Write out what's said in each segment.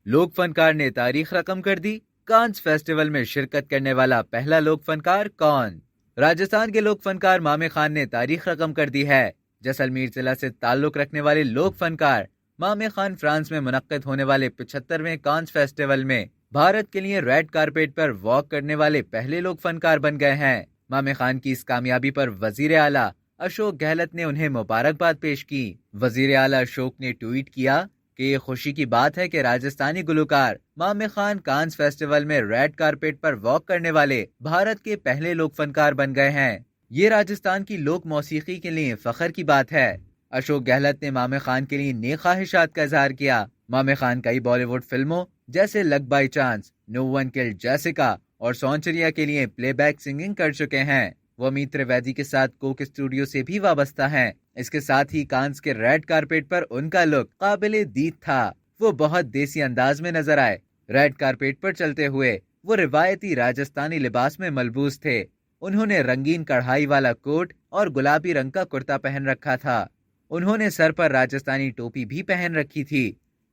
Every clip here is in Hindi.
लोक फनकार ने तारीख रकम कर दी। कांस फेस्टिवल में शिरकत करने वाला पहला लोक फनकार कौन? राजस्थान के लोक फनकार मामे खान ने तारीख रकम कर दी है। जैसलमेर जिला से ताल्लुक रखने वाले लोक फनकार मामे खान फ्रांस में मुनक्किद होने वाले 75वें कांस फेस्टिवल में भारत के लिए रेड कारपेट पर वॉक करने वाले पहले लोक फनकार बन गए हैं। मामे खान की इस कामयाबी पर वजीर आला अशोक गहलोत ने उन्हें मुबारकबाद पेश की। वजीर आला अशोक ने ट्वीट किया कि ये खुशी की बात है कि राजस्थानी गुलकार मामे खान कांस फेस्टिवल में रेड कारपेट पर वॉक करने वाले भारत के पहले लोक फनकार बन गए हैं। ये राजस्थान की लोक मौसीकी के लिए फख्र की बात है। अशोक गहलोत ने मामे खान के लिए नेक ख्वाहिशात का इजहार किया। मामे खान कई बॉलीवुड फिल्मों जैसे luck by chance, no one killed Jessica और सौंचरिया के लिए प्लेबैक सिंगिंग कर चुके हैं। वो अमित त्रिवेदी के साथ कोक स्टूडियो से भी वाबस्ता हैं। इसके साथ ही कांस के रेड कारपेट पर उनका लुक काबिले दीद था। वो बहुत देसी अंदाज में नजर आए। रेड कारपेट पर चलते हुए वो रिवायती राजस्थानी लिबास में मलबूस थे। उन्होंने रंगीन कढ़ाई वाला कोट और गुलाबी रंग का कुर्ता पहन रखा था। उन्होंने सर पर राजस्थानी टोपी भी पहन रखी थी।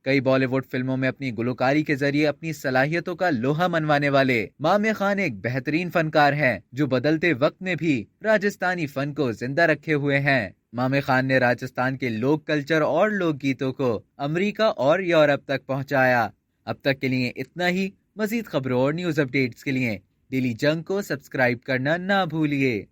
कई बॉलीवुड फिल्मों में अपनी गुलकारी के जरिए अपनी सलाहियतों का लोहा मनवाने वाले मामे खान एक बेहतरीन फनकार हैं जो बदलते वक्त में भी राजस्थानी फन को जिंदा रखे हुए हैं। मामे खान ने राजस्थान के लोक कल्चर और लोक गीतों को अमेरिका और यूरोप तक पहुंचाया। अब तक के लिए इतना ही। मजीद खबरों और न्यूज अपडेट्स के लिए डेली जंग को सब्सक्राइब करना ना भूलिए।